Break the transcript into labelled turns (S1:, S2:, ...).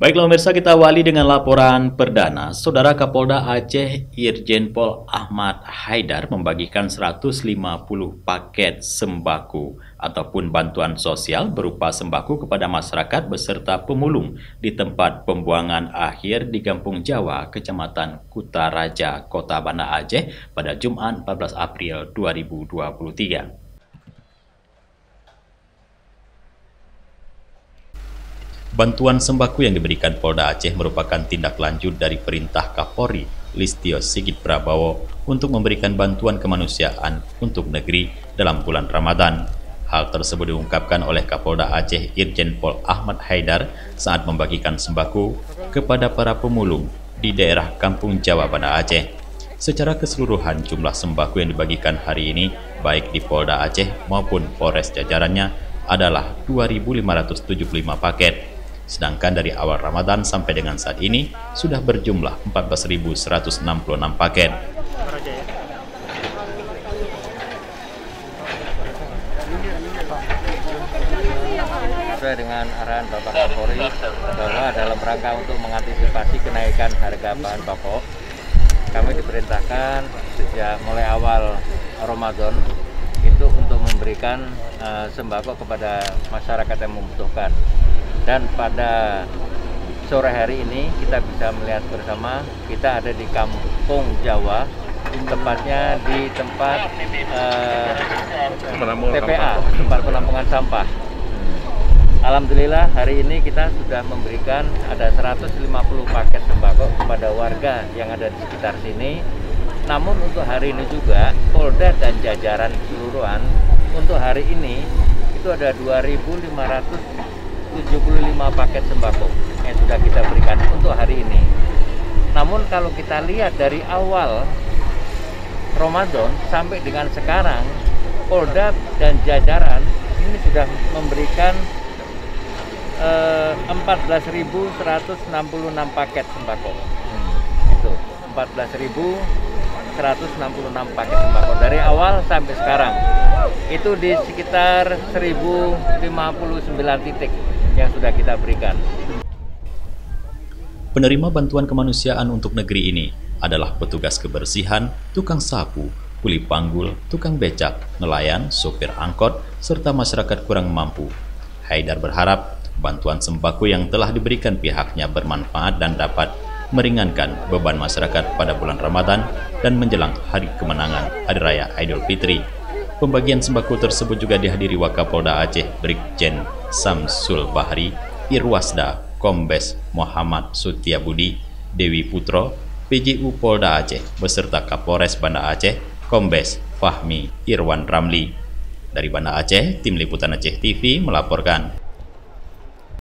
S1: Baiklah pemirsa, kita awali dengan laporan perdana. Saudara Kapolda Aceh Irjen Pol Ahmad Haidar membagikan 150 paket sembako ataupun bantuan sosial berupa sembako kepada masyarakat beserta pemulung di tempat pembuangan akhir di Kampung Jawa, Kecamatan Kutaraja, Kota Banda Aceh pada Jumat 14 April 2023. Bantuan sembako yang diberikan Polda Aceh merupakan tindak lanjut dari perintah Kapolri Listio Sigit Prabowo untuk memberikan bantuan kemanusiaan untuk negeri dalam bulan Ramadan. Hal tersebut diungkapkan oleh Kapolda Aceh Irjen Pol Ahmad Haidar saat membagikan sembako kepada para pemulung di daerah Kampung Jawa Banda Aceh. Secara keseluruhan jumlah sembako yang dibagikan hari ini baik di Polda Aceh maupun Polres jajarannya adalah 2.575 paket. Sedangkan dari awal Ramadan sampai dengan saat ini sudah berjumlah 14.166 paket.
S2: Sesuai dengan arahan Bapak Kapolri bahwa dalam rangka untuk mengantisipasi kenaikan harga bahan pokok, kami diperintahkan sejak mulai awal Ramadan itu untuk memberikan sembako kepada masyarakat yang membutuhkan. Dan pada sore hari ini kita bisa melihat bersama, kita ada di Kampung Jawa, tepatnya di tempat TPA, tempat penampungan sampah. Alhamdulillah hari ini kita sudah memberikan ada 150 paket sembako kepada warga yang ada di sekitar sini. Namun untuk hari ini juga Polda dan jajaran keseluruhan untuk hari ini itu ada 2.575 paket sembako yang sudah kita berikan untuk hari ini. Namun kalau kita lihat dari awal Ramadan sampai dengan sekarang, Polda dan jajaran ini sudah memberikan 14.166 paket sembako. Itu 14.166 paket sembako dari awal sampai sekarang. Itu di sekitar 1059 titik yang sudah kita berikan.
S1: Penerima bantuan kemanusiaan untuk negeri ini adalah petugas kebersihan, tukang sapu, kuli panggul, tukang becak, nelayan, sopir angkot, serta masyarakat kurang mampu. Haidar berharap bantuan sembako yang telah diberikan pihaknya bermanfaat dan dapat meringankan beban masyarakat pada bulan Ramadan dan menjelang hari kemenangan Hari Raya Idul Fitri. Pembagian sembako tersebut juga dihadiri Wakapolda Aceh Brigjen Samsul Bahri, Irwasda Kombes Muhammad Sutiabudi, Dewi Putro, PJU Polda Aceh beserta Kapolres Banda Aceh Kombes Fahmi Irwan Ramli. Dari Banda Aceh, Tim Liputan Aceh TV melaporkan.